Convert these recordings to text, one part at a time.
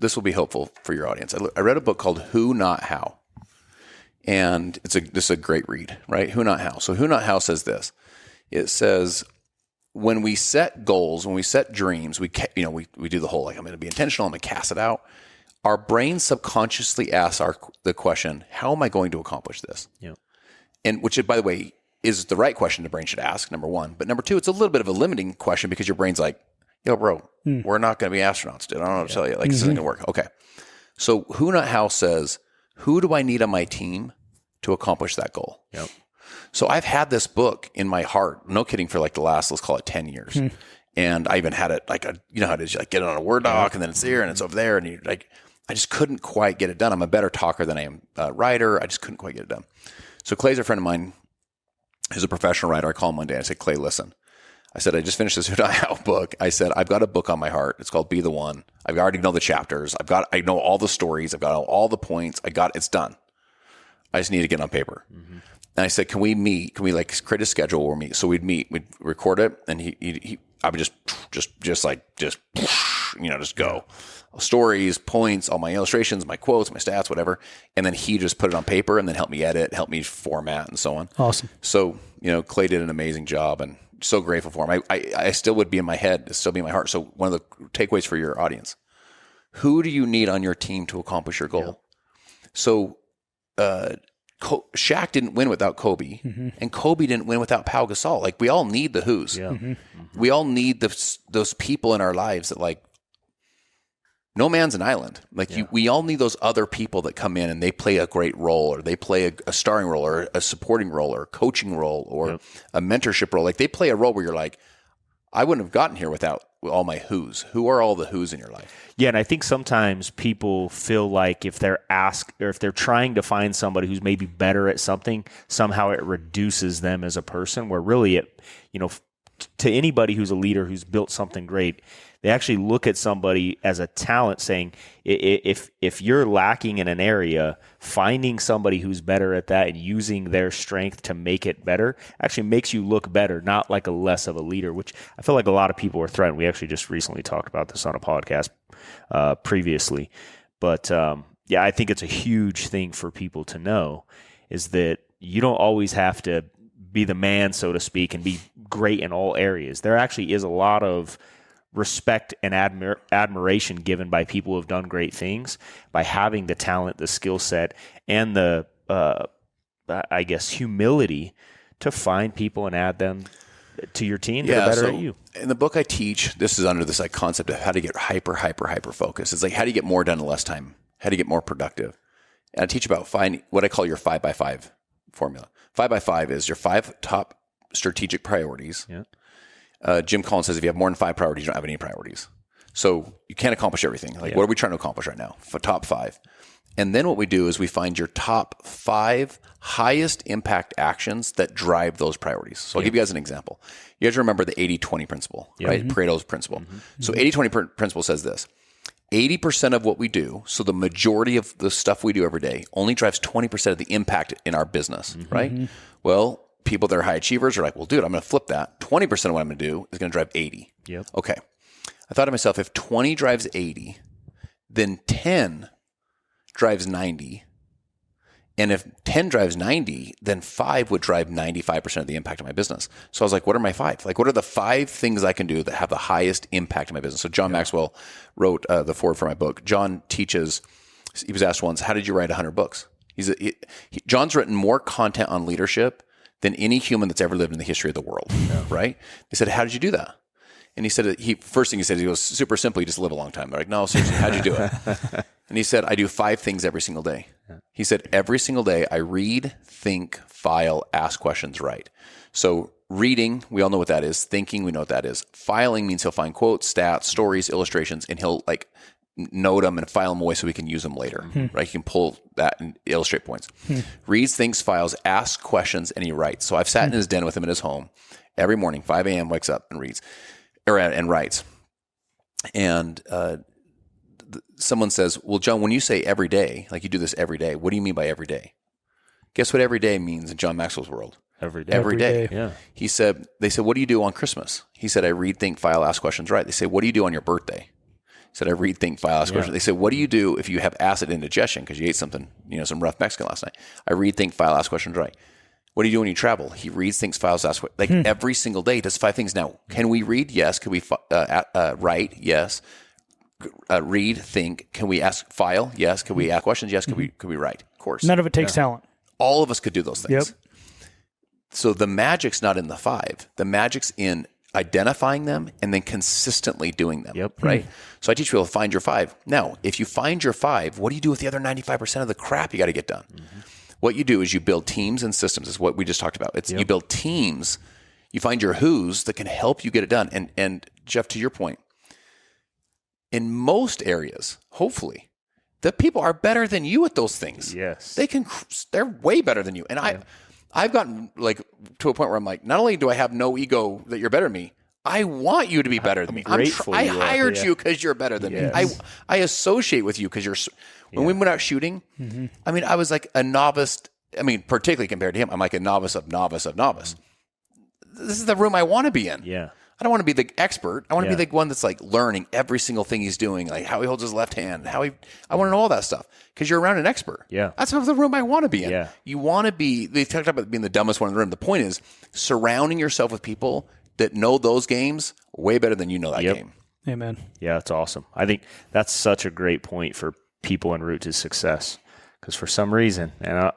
this will be helpful for your audience. I read a book called Who Not How, and this is a great read, right? Who Not How. So Who Not How says this. It says, when we set goals, when we set dreams, we do the whole, like, I'm going to be intentional, I'm going to cast it out. Our brain subconsciously asks the question, how am I going to accomplish this? Yeah. And which, by the way, is the right question the brain should ask, number one. But number two, it's a little bit of a limiting question because your brain's like, yo, bro, we're not going to be astronauts, dude. I don't know what to tell you. Like, this isn't going to work. Okay. So Who Not How says, who do I need on my team to accomplish that goal? Yep. So I've had this book in my heart, no kidding, for like the last, let's call it 10 years. And I even had it like, you know how it is, you like get it on a Word doc and then it's there and it's over there. And you like, I just couldn't quite get it done. I'm a better talker than I am a writer. I just couldn't quite get it done. So Clay's a friend of mine who's a professional writer. I call him one day. I said, Clay, listen. I said, I just finished this Who Not How book. I said, I've got a book on my heart. It's called Be the One. I already know the chapters. I know all the stories. I've got all the points. It's done. I just need to get it on paper. And I said, can we meet? Can we like create a schedule where we meet? So we'd meet, we'd record it, and I would just go. Stories, points, all my illustrations, my quotes, my stats, whatever. And then he just put it on paper and then help me edit, help me format and so on. Awesome. So, Clay did an amazing job and so grateful for him. I still would be in my head, still be in my heart. So one of the takeaways for your audience, who do you need on your team to accomplish your goal? Yeah. So, Shaq didn't win without Kobe, and Kobe didn't win without Pau Gasol. Like, we all need the who's. Yeah. We all need those people in our lives that, like, no man's an island. Like, we all need those other people that come in and they play a great role, or they play a starring role, or a supporting role, or a coaching role, or a mentorship role. Like, they play a role where you're like, I wouldn't have gotten here without all my who's. Who are all the who's in your life? Yeah, and I think sometimes people feel like if they're asked, or if they're trying to find somebody who's maybe better at something, somehow it reduces them as a person, where really to anybody who's a leader who's built something great, they actually look at somebody as a talent, saying, if you're lacking in an area, finding somebody who's better at that and using their strength to make it better actually makes you look better, not like a less of a leader, which I feel like a lot of people are threatened. We actually just recently talked about this on a podcast previously. But I think it's a huge thing for people to know, is that you don't always have to be the man, so to speak, and be great in all areas. There actually is a lot of respect and admiration given by people who have done great things by having the talent, the skill set, and the, humility to find people and add them to your team that are better at you. In the book I teach, this is under this like concept of how to get hyper focused. It's like, how do you get more done in less time? How do you get more productive? And I teach about finding what I call your 5x5 formula. 5x5 is your 5 top strategic priorities. Yeah. Jim Collins says if you have more than 5 priorities, you don't have any priorities. So you can't accomplish everything. Like, what are we trying to accomplish right now? For top 5. And then what we do is we find your top 5 highest impact actions that drive those priorities. So I'll give you guys an example. You guys remember the 80-20 principle, right? Pareto's principle. So 80-20 principle says this. 80% of what we do, so the majority of the stuff we do every day, only drives 20% of the impact in our business, right? Well, people that are high achievers are like, well, dude, I'm going to flip that. 20% of what I'm going to do is going to drive 80. Yep. Okay. I thought to myself, if 20 drives 80, then 10 drives 90. And if 10 drives 90, then 5 would drive 95% of the impact of my business. So I was like, what are my 5? Like, what are the 5 things I can do that have the highest impact in my business? So John Maxwell wrote the foreword for my book. John teaches, he was asked once, how did you write 100 books? John's written more content on leadership than any human that's ever lived in the history of the world, right? They said, how did you do that? And he said, first thing he said, he goes, super simple, you just live a long time. They're like, no, seriously, how'd you do it? And he said, I do 5 things every single day. He said, every single day I read, think, file, ask questions, write. So reading, we all know what that is. Thinking, we know what that is. Filing means he'll find quotes, stats, stories, illustrations, and he'll like note them and file them away so we can use them later, right? He can pull that and illustrate points. Reads, thinks, files, asks questions, and he writes. So I've sat in his den with him in his home every morning, 5 a.m., wakes up and reads, and writes. And someone says, well, John, when you say every day, like you do this every day, what do you mean by every day? Guess what every day means in John Maxwell's world? Every day. Every day. Yeah. They said, what do you do on Christmas? He said, I read, think, file, ask questions, write. They say, what do you do on your birthday? He said, I read, think, file, ask questions. They said, what do you do if you have acid indigestion because you ate something, some rough Mexican last night? I read, think, file, ask questions, right. What do you do when you travel? He reads, thinks, files, asks questions. Like every single day, he does 5 things. Now, can we read? Yes. Can we write? Yes. Read, think. Can we file? Yes. Can we ask questions? Yes. Can we write? Of course. None of it takes talent. All of us could do those things. Yep. So the magic's not in the 5. The magic's in identifying them and then consistently doing them. Yep. Right. So I teach people to find your 5. Now, if you find your 5, what do you do with the other 95% of the crap you got to get done? What you do is you build teams and systems. Is what we just talked about. You build teams. You find your who's that can help you get it done. And Jeff, to your point, in most areas, hopefully, the people are better than you at those things. Yes. They're way better than you. And I've gotten like to a point where I'm like, not only do I have no ego that you're better than me, I want you to be better than me. I hired you because you're better than me. I associate with you because you're. When we went out shooting, I mean, I was like a novice. I mean, particularly compared to him, I'm like a novice of novice of novice. This is the room I want to be in. Yeah. I don't want to be the expert. I want to be the one that's like learning every single thing he's doing, like how he holds his left hand, I want to know all that stuff because you're around an expert. Yeah. That's the room I want to be in. Yeah. You want to be, they talked about being the dumbest one in the room. The point is surrounding yourself with people that know those games way better than you know that game. Amen. Yeah, that's awesome. I think that's such a great point for people en route to success. Because for some reason, and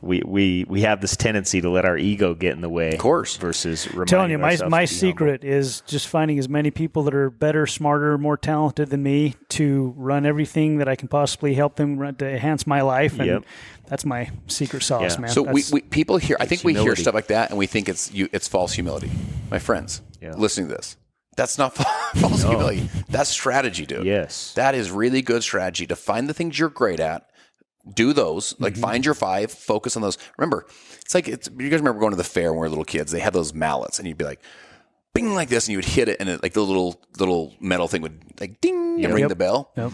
we have this tendency to let our ego get in the way. Of course. Versus reminding telling you, ourselves my to be secret is just finding as many people that are better, smarter, more talented than me to run everything that I can possibly help them run to enhance my life. And that's my secret sauce, man. So we people hear, I think we hear stuff like that and we think it's false humility. My friends, listening to this. That's not false humility. That's strategy, dude. Yes. That is really good strategy to find the things you're great at. Do those, like find your 5, focus on those. Remember, you guys remember going to the fair when we were little kids, they had those mallets and you'd be like, bing, like this, and you would hit it and it, like the little metal thing would like ding and ring the bell. Yep.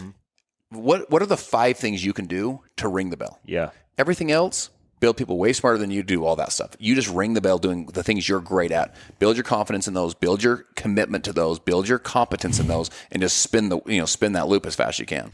What are the 5 things you can do to ring the bell? Yeah. Everything else, build people way smarter than you do all that stuff. You just ring the bell doing the things you're great at. Build your confidence in those, build your commitment to those, build your competence in those, and just spin that loop as fast as you can.